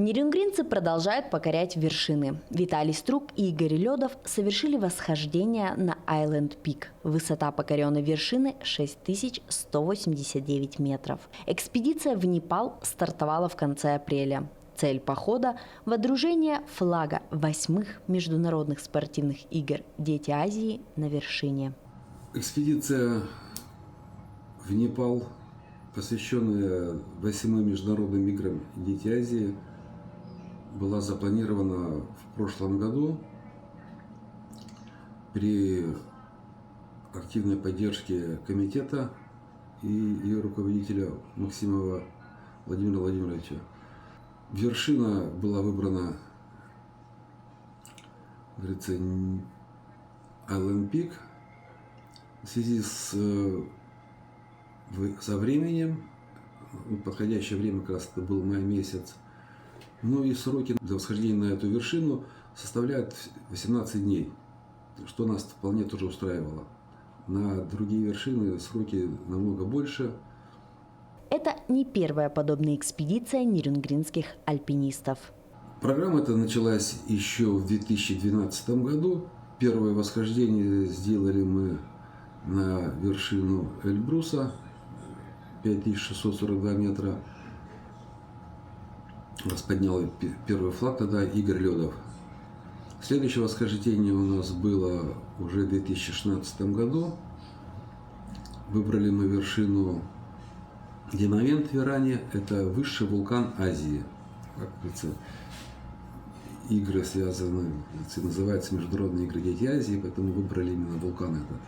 Нерюнгринцы продолжают покорять вершины. Виталий Струк и Игорь Ледов совершили восхождение на Island Peak. Высота покоренной вершины 6189 метров. Экспедиция в Непал стартовала в конце апреля. Цель похода – водружение флага 8-х международных спортивных игр «Дети Азии» на вершине. Экспедиция в Непал, посвященная 8-м международным играм «Дети Азии», была запланирована в прошлом году при активной поддержке комитета и ее руководителя Максимова Владимира Владимировича. Вершина была выбрана, говорится, Island Peak в связи со временем. Подходящее время как раз это был май месяц. Ну и сроки для восхождения на эту вершину составляют 18 дней, что нас вполне тоже устраивало. На другие вершины сроки намного больше. Это не первая подобная экспедиция нерюнгринских альпинистов. Программа эта началась еще в 2012 году. Первое восхождение сделали мы на вершину Эльбруса, 5642 метра. Нас поднял первый флаг тогда Игорь Ледов. Следующее восхождение у нас было уже в 2016 году. Выбрали мы вершину Димовент в Иране. Это высший вулкан Азии. Как говорится, игры связаны, называются международные игры Дети Азии, поэтому выбрали именно вулкан этот.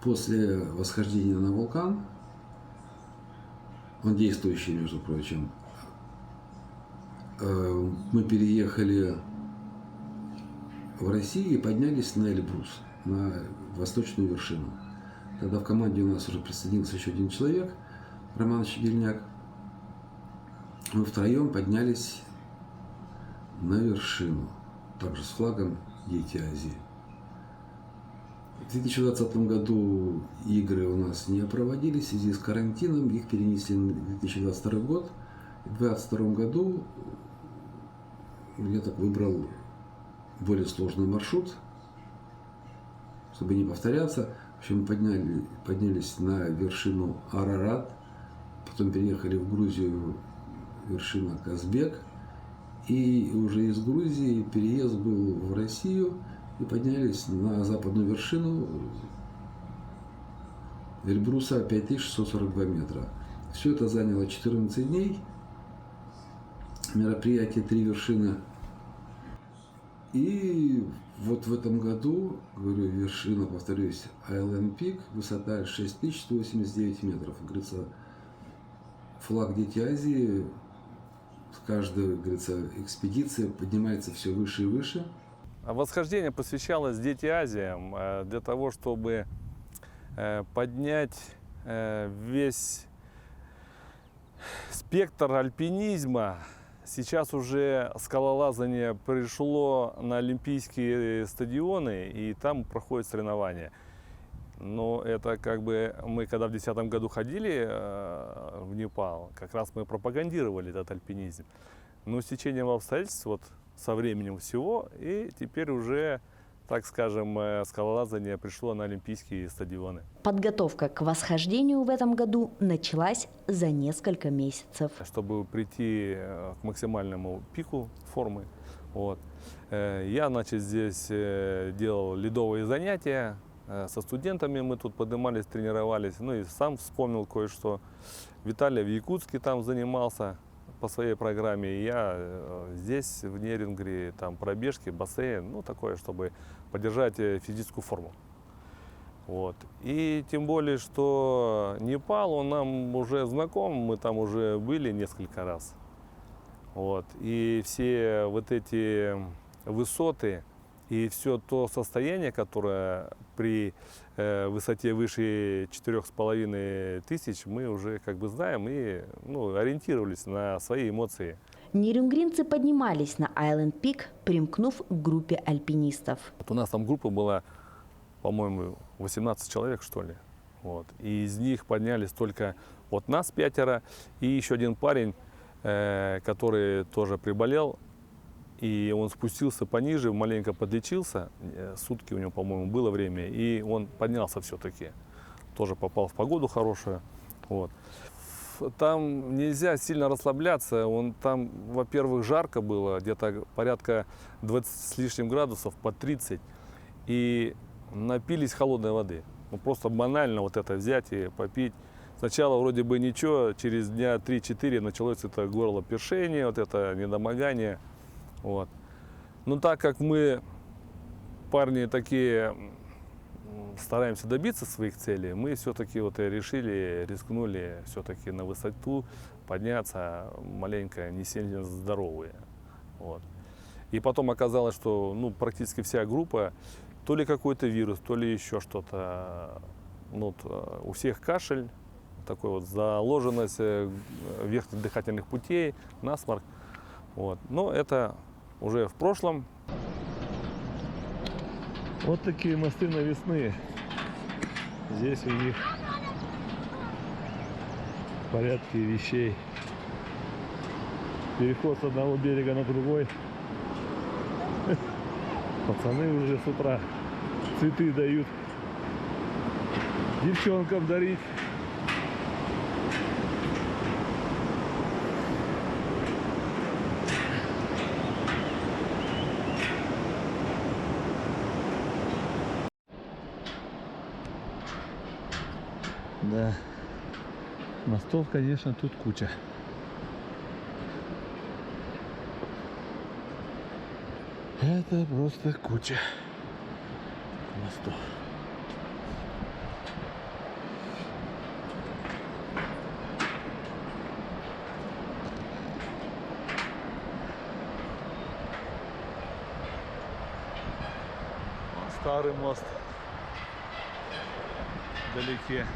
После восхождения на вулкан, он действующий, между прочим, мы переехали в Россию и поднялись на Эльбрус, на восточную вершину. Тогда в команде у нас уже присоединился еще один человек, Роман Щегельняк. Мы втроем поднялись на вершину, также с флагом Дети Азии. В 2020 году игры у нас не проводились в связи с карантином, их перенесли на 2022 год. В 2022 году я так выбрал более сложный маршрут, чтобы не повторяться. В общем, поднялись на вершину Арарат, потом переехали в Грузию, вершина Казбек, и уже из Грузии переезд был в Россию, и поднялись на западную вершину Эльбруса 5642 метра. Все это заняло 14 дней. Мероприятие 3 вершины. И вот в этом году, говорю, вершина, повторюсь, Island Peak, высота 6189 метров. Говорится, флаг Дети Азии с каждой, говорится, экспедиции поднимается все выше и выше. Восхождение посвящалось Дети Азиям для того, чтобы поднять весь спектр альпинизма. Сейчас уже скалолазание пришло на олимпийские стадионы, и там проходят соревнования. Но это как бы мы, когда в 2010 году ходили в Непал, как раз мы пропагандировали этот альпинизм. Но с течением обстоятельств, вот со временем всего, и теперь уже, так скажем, скалолазание пришло на олимпийские стадионы. Подготовка к восхождению в этом году началась за несколько месяцев. Чтобы прийти к максимальному пику формы, вот, я, значит, здесь делал ледовые занятия, со студентами мы тут поднимались, тренировались, ну и сам вспомнил кое-что. Виталий в Якутске там занимался по своей программе, и я здесь, в Нерюнгри, там пробежки, бассейн, ну такое, чтобы поддержать физическую форму. Вот. И тем более, что Непал, он нам уже знаком, мы там уже были несколько раз. Вот. И все вот эти высоты и все то состояние, которое при высоте выше 4500, мы уже как бы знаем и ориентировались на свои эмоции. Нерюнгринцы поднимались на Island Peak, примкнув к группе альпинистов. Вот у нас там группа была, по-моему, 18 человек, что ли. Вот. И из них поднялись только вот нас 5 и еще один парень, который тоже приболел. И он спустился пониже, маленько подлечился, сутки у него, по-моему, было время, и он поднялся все-таки, тоже попал в погоду хорошую. Вот. Там нельзя сильно расслабляться, там, во-первых, жарко было, где-то порядка 20 с лишним градусов, по 30, и напились холодной воды. Ну, просто банально вот это взять и попить. Сначала вроде бы ничего, через дня 3-4 началось это горлопершение, вот это недомогание. Вот. Но так как мы, парни такие, стараемся добиться своих целей, мы все-таки вот и решили, рискнули все-таки на высоту подняться, маленько не сильно здоровые. Вот. И потом оказалось, что практически вся группа, то ли какой-то вирус, то ли еще что-то, у всех кашель, такой вот заложенность верхних дыхательных путей, насморк. Вот. Но это уже в прошлом. Вот такие мосты навесные. Здесь у них в порядке вещей. Переход с одного берега на другой. Пацаны уже с утра цветы дают девчонкам дарить. Да, мостов, конечно, тут куча. Это просто куча мостов. Старый мост вдалеке.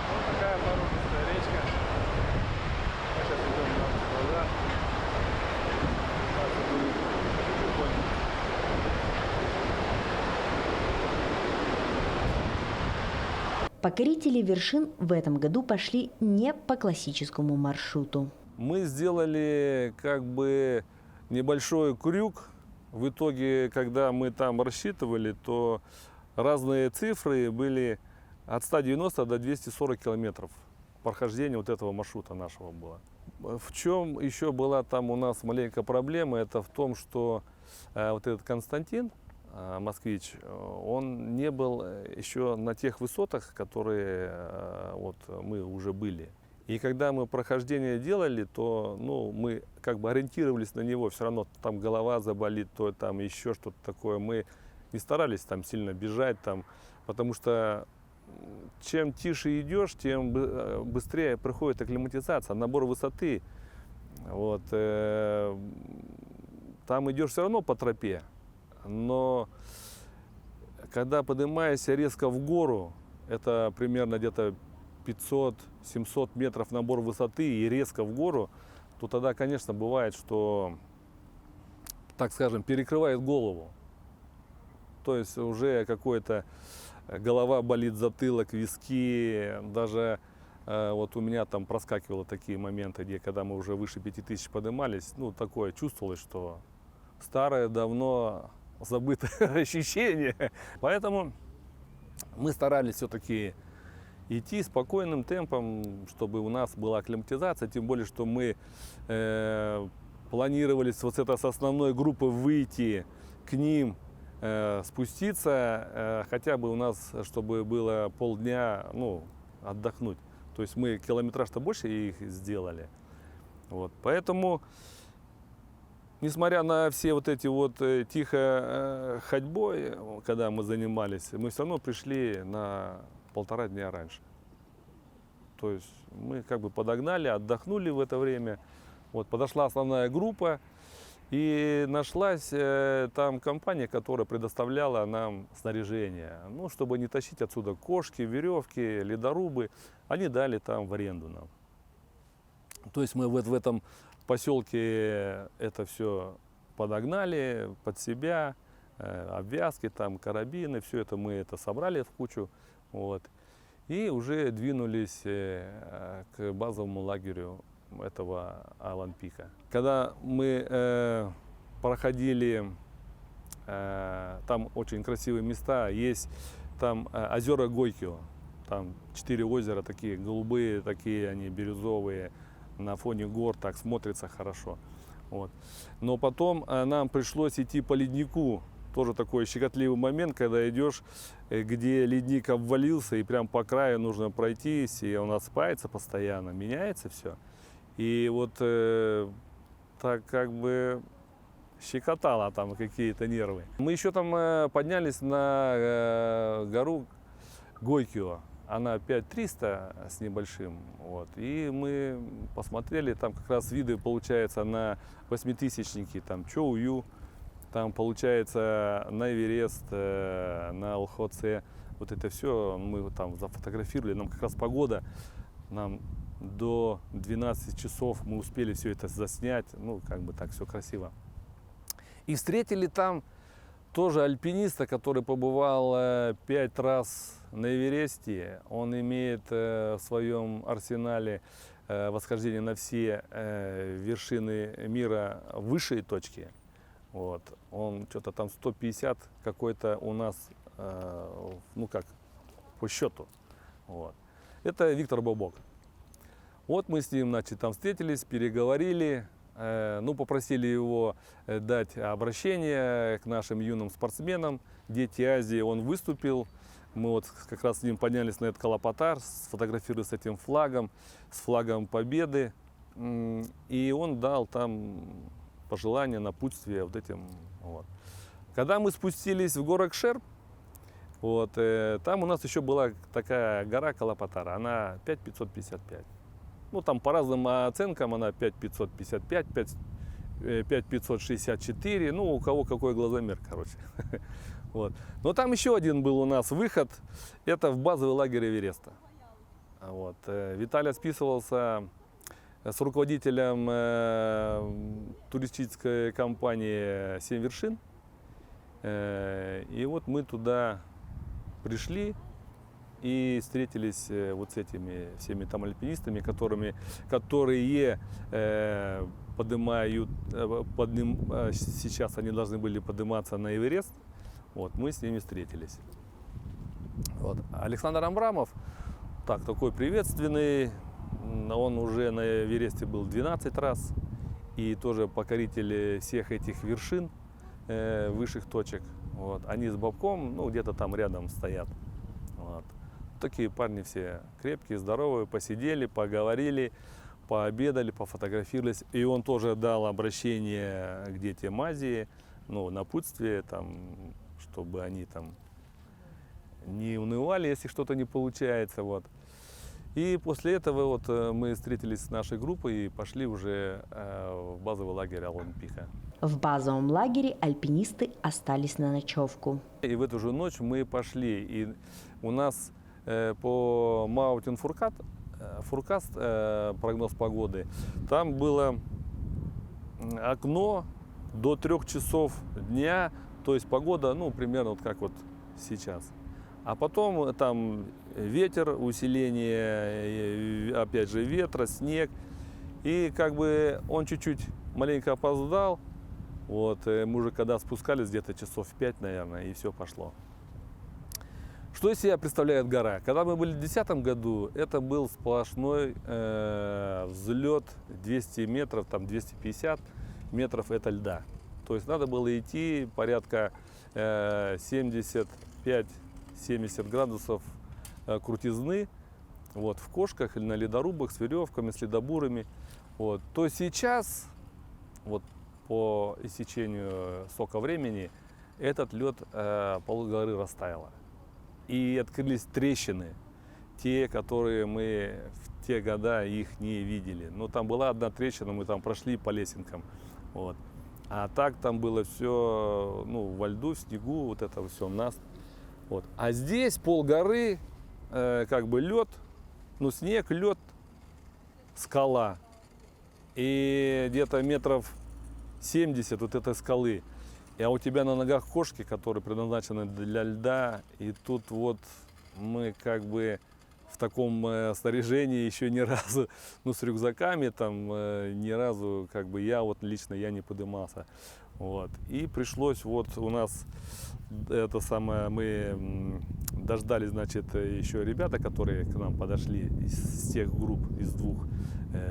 Вот такая породистая речка. Мы сейчас идем на глаза. Покорители вершин в этом году пошли не по классическому маршруту. Мы сделали как бы небольшой крюк. В итоге, когда мы там рассчитывали, то разные цифры были от 190 до 240 километров прохождения вот этого маршрута нашего было. В чем еще была там у нас маленькая проблема, это в том, что вот этот Константин, москвич, он не был еще на тех высотах, которые вот мы уже были. И когда мы прохождение делали, то мы как бы ориентировались на него, все равно там голова заболит, то там еще что-то такое. Мы не старались там сильно бежать, потому что чем тише идешь, тем быстрее проходит акклиматизация, набор высоты. Вот, там идешь все равно по тропе, но когда поднимаешься резко в гору, это примерно где-то 500-700 метров набор высоты и резко в гору, то тогда, конечно, бывает, что, так скажем, перекрывает голову. То есть уже какой-то голова болит, затылок, виски. Даже вот у меня там проскакивало такие моменты, где когда мы уже выше 5000 поднимались, такое чувствовалось, что старое, давно забытое ощущение. Поэтому мы старались все-таки идти спокойным темпом, чтобы у нас была акклиматизация, тем более, что мы планировали вот с основной группы выйти к ним, спуститься, хотя бы у нас, чтобы было полдня, отдохнуть. То есть мы километраж-то больше их сделали. Вот. Поэтому, несмотря на все вот эти вот тихо ходьбой, когда мы занимались, мы все равно пришли на 1,5 дня раньше. То есть мы как бы подогнали, отдохнули в это время. Вот, подошла основная группа, и нашлась там компания, которая предоставляла нам снаряжение. Чтобы не тащить отсюда кошки, веревки, ледорубы, они дали там в аренду нам. То есть мы в этом поселке это все подогнали под себя, обвязки, там, карабины, все это мы собрали в кучу. Вот. И уже двинулись к базовому лагерю этого Алан-Пика. Когда мы проходили, там очень красивые места, есть там озера Гойкио, там 4 озера такие голубые, такие они бирюзовые, на фоне гор так смотрится хорошо. Вот. Но потом нам пришлось идти по леднику, тоже такой щекотливый момент, когда идешь, где ледник обвалился, и прям по краю нужно пройтись, и он осыпается постоянно, меняется все. И вот так как бы щекотало там какие-то нервы. Мы еще там поднялись на гору Гойкио. Она 5300 с небольшим. Вот. И мы посмотрели, там как раз виды получается на восьмитысячники, там Чоую, там получается на Эверест, на Лхоце. Вот это все мы там зафотографировали. Нам как раз погода, нам до 12 часов мы успели все это заснять. Ну, как бы так все красиво. И встретили там тоже альпиниста, который побывал 5 раз на Эвересте. Он имеет в своем арсенале восхождение на все вершины мира высшие точки. Вот. Он что-то там 150 какой-то у нас, ну как, по счету. Вот. Это Виктор Бобок. Вот мы с ним, значит, там встретились, переговорили. Ну, попросили его дать обращение к нашим юным спортсменам. Дети Азии, он выступил. Мы вот как раз с ним поднялись на этот Калапатар, сфотографировали с этим флагом, с флагом Победы. И он дал там пожелания, напутствие вот этим. Вот. Когда мы спустились в Горакшерп, вот, там у нас еще была такая гора Калапатар, она 5555. Ну, там по разным оценкам она 5555, 5564, ну, у кого какой глазомер, короче. Вот. Но там еще один был у нас выход, это в базовый лагерь Эвереста. Вот. Виталий списывался с руководителем туристической компании «7 вершин». И вот мы туда пришли и встретились вот с этими всеми там альпинистами, которые поднимают, сейчас они должны были подниматься на Эверест. Вот, мы с ними встретились. Вот. Александр Амбрамов, такой приветственный, он уже на Эвересте был 12 раз и тоже покоритель всех этих вершин, высших точек. Вот. Они с Бобком, ну, где-то там рядом стоят. Вот. Такие парни все крепкие, здоровые, посидели, поговорили, пообедали, пофотографировались. И он тоже дал обращение к детям Азии, ну, напутствие, там, чтобы они там не унывали, если что-то не получается. Вот. И после этого вот мы встретились с нашей группой и пошли уже в базовый лагерь Алан-Пика. В базовом лагере альпинисты остались на ночевку. И в эту же ночь мы пошли, и у нас по Mountain Forecast, прогноз погоды, там было окно до 3 часов дня, то есть погода, ну, примерно вот как вот сейчас. А потом там ветер, усиление, опять же, ветра, снег. И как бы он чуть-чуть маленько опоздал. Вот, мы уже когда спускались, где-то часов 5, наверное, и все пошло. Что из себя представляет гора? Когда мы были в 2010 году, это был сплошной взлет 200 метров, там 250 метров это льда. То есть надо было идти порядка 75-70 градусов крутизны, вот, в кошках или на ледорубах с веревками, с ледобурами. Вот. То сейчас, вот, по истечению сока времени, этот лед полугоры растаяло. И открылись трещины, те, которые мы в те года их не видели. Но там была одна трещина, мы там прошли по лесенкам. Вот. А так там было все, ну, во льду, в снегу, вот это все наст. Вот. А здесь полгоры, как бы лед, ну, снег, лед, скала. И где-то метров 70 вот этой скалы. А у тебя на ногах кошки, которые предназначены для льда. И тут вот мы как бы в таком снаряжении еще ни разу, ну, с рюкзаками там ни разу, как бы я вот лично я не поднимался. Вот. И пришлось вот у нас это самое, мы дождались, значит, еще ребята, которые к нам подошли из тех групп, из двух,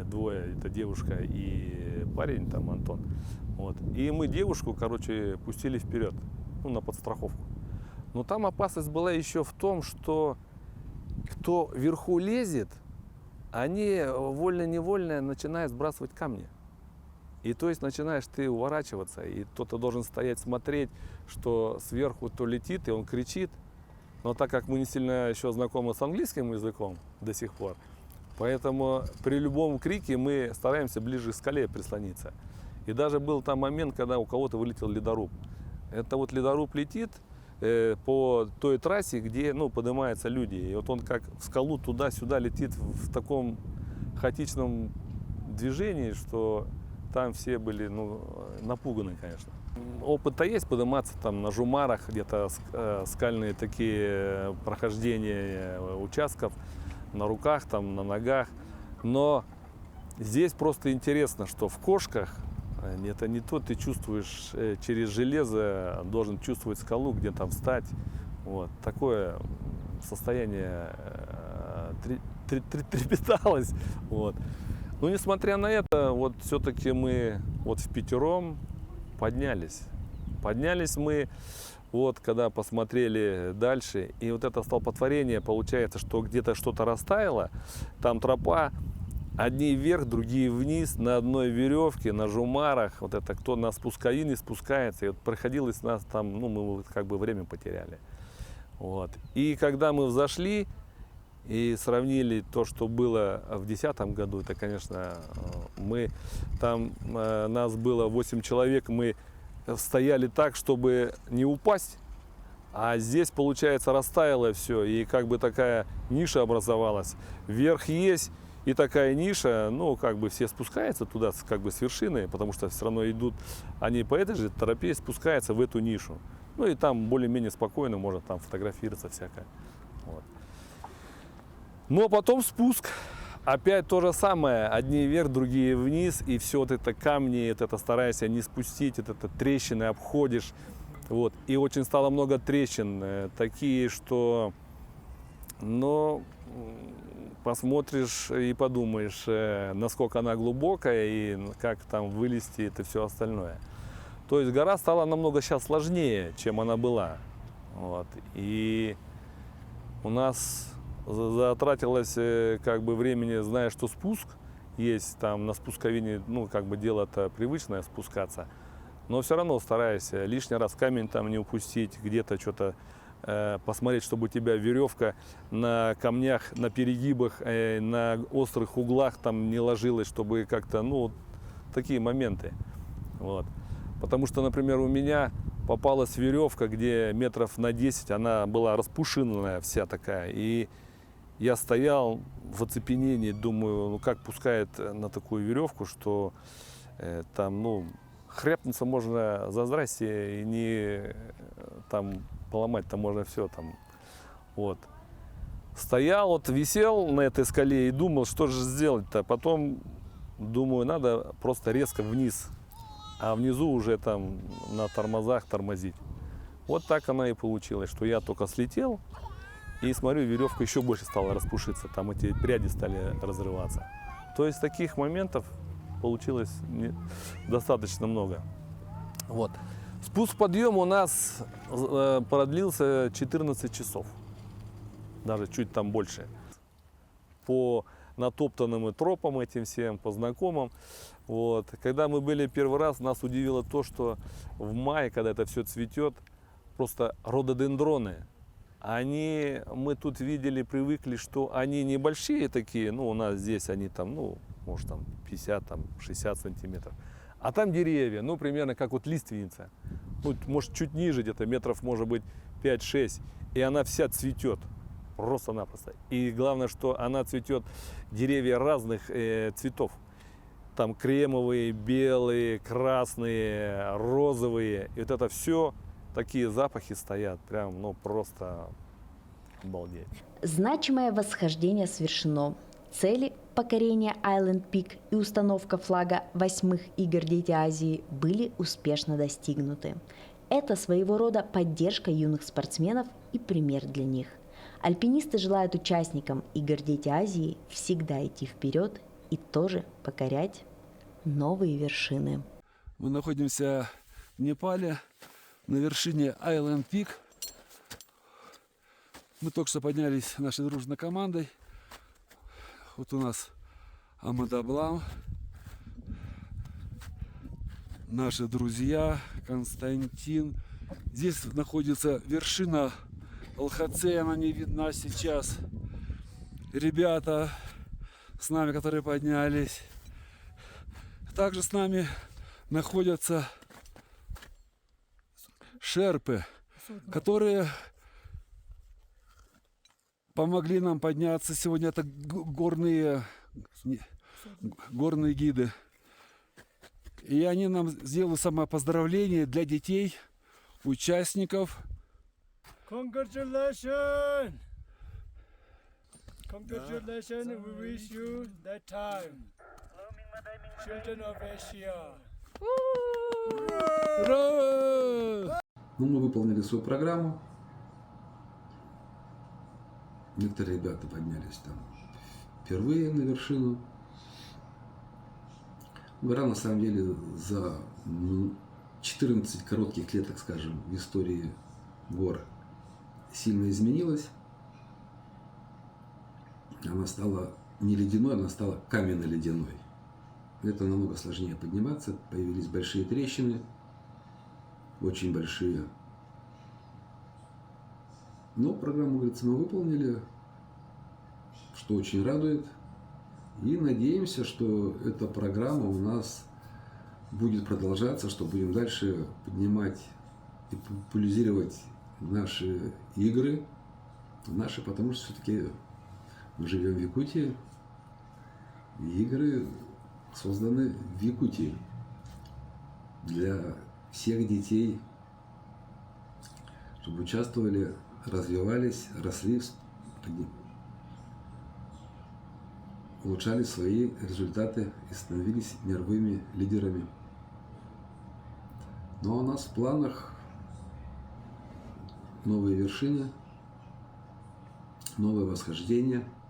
двое, это девушка и парень, там Антон. Вот. И мы девушку, короче, пустили вперед, ну, на подстраховку. Но там опасность была еще в том, что кто вверху лезет, они вольно-невольно начинают сбрасывать камни. И то есть начинаешь ты уворачиваться, и кто-то должен стоять смотреть, что сверху то летит, и он кричит. Но так как мы не сильно еще знакомы с английским языком до сих пор, поэтому при любом крике мы стараемся ближе к скале прислониться. И даже был там момент, когда у кого-то вылетел ледоруб. Это вот ледоруб летит по той трассе, где, ну, поднимаются люди. И вот он как в скалу туда-сюда летит в таком хаотичном движении, что там все были, ну, напуганы, конечно. Опыт-то есть подниматься там на жумарах, где-то скальные такие прохождения участков, на руках, там, на ногах. Но здесь просто интересно, что в кошках это не то, ты чувствуешь через железо, должен чувствовать скалу, где там встать. Вот. Такое состояние трепеталось. Вот. Но несмотря на это, вот все-таки мы вот впятером поднялись. Поднялись мы, вот когда посмотрели дальше, и вот это столпотворение, получается, что где-то что-то растаяло, там тропа, одни вверх, другие вниз, на одной веревке, на жумарах, вот это кто на спусковине спускается, и вот приходилось нас там, ну, мы как бы время потеряли. Вот. И когда мы взошли и сравнили то, что было в 2010 году, это, конечно, мы там, нас было 8 человек, мы стояли так, чтобы не упасть, а здесь, получается, растаяло все, и как бы такая ниша образовалась. Вверх есть, и такая ниша, ну, как бы все спускаются туда, как бы с вершины, потому что все равно идут, они по этой же тропе спускаются в эту нишу. Ну, и там более-менее спокойно можно там фотографироваться всякое. Вот. Но потом спуск, опять то же самое, одни вверх, другие вниз, и все вот это камни, вот это стараешься не спустить, вот это трещины обходишь. Вот. И очень стало много трещин, такие, что, ну, посмотришь и подумаешь, насколько она глубокая и как там вылезти, это все остальное. То есть гора стала намного сейчас сложнее, чем она была. Вот. И у нас затратилось как бы времени, зная, что спуск есть там на спусковине, ну, как бы дело-то привычное спускаться. Но все равно стараюсь лишний раз камень там не упустить, где-то что-то посмотреть, чтобы у тебя веревка на камнях, на перегибах, на острых углах там не ложилась, чтобы как-то, ну, такие моменты. Вот. Потому что, например, у меня попалась веревка, где метров на 10, она была распушенная вся такая, и я стоял в оцепенении, думаю, ну как пускает на такую веревку, что там, ну, хряпнуться можно за здрасте и не там поломать-то можно все там. Вот. Стоял, вот висел на этой скале и думал, что же сделать-то. Потом думаю, надо просто резко вниз, а внизу уже там на тормозах тормозить. Вот так она и получилась, что я только слетел и смотрю, веревка еще больше стала распушиться, там эти пряди стали разрываться. То есть таких моментов получилось достаточно много. Вот. Спуск-подъем у нас продлился 14 часов, даже чуть там больше. По натоптанным тропам этим всем, по знакомым. Вот. Когда мы были первый раз, нас удивило то, что в мае, когда это все цветет, просто рододендроны, мы тут видели, привыкли, что они небольшие такие, ну, у нас здесь они там, ну, может, там 50, там 60 сантиметров. А там деревья, ну, примерно как вот лиственница. Ну, может, чуть ниже, где-то метров, может быть, 5-6. И она вся цветет. Просто-напросто. И главное, что она цветет, деревья разных цветов. Там кремовые, белые, красные, розовые. И вот это все, такие запахи стоят. Прям, ну, просто Обалдеть. Значимое восхождение свершено. Цели покорения Island Peak и установка флага 8-х игр «Дети Азии» были успешно достигнуты. Это своего рода поддержка юных спортсменов и пример для них. Альпинисты желают участникам игр «Дети Азии» всегда идти вперед и тоже покорять новые вершины. Мы находимся в Непале, на вершине Island Peak. Мы только что поднялись нашей дружной командой. Вот у нас Амадаблам, наши друзья, Константин. Здесь находится вершина ЛХЦ, она не видна сейчас. Ребята с нами, которые поднялись. Также с нами находятся шерпы, которые помогли нам подняться. Сегодня это горные гиды. И они нам сделают самопоздравление для детей, участников. Congratulations! Congratulations, we wish you that time. Children of Asia. Ура! Ну, мы выполнили свою программу. Некоторые ребята поднялись там впервые на вершину. Гора, на самом деле, за 14 коротких лет, так скажем, в истории гор сильно изменилась. Она стала не ледяной, она стала каменно-ледяной. Это намного сложнее подниматься. Появились большие трещины, очень большие. Но программу, говорится, мы выполнили, что очень радует. И надеемся, что эта программа у нас будет продолжаться, что будем дальше поднимать и популяризировать наши игры. Наши, потому что все-таки мы живем в Якутии. И игры созданы в Якутии для всех детей, чтобы участвовали, развивались, росли, улучшали свои результаты и становились мировыми лидерами. Но у нас в планах новые вершины, новое восхождение –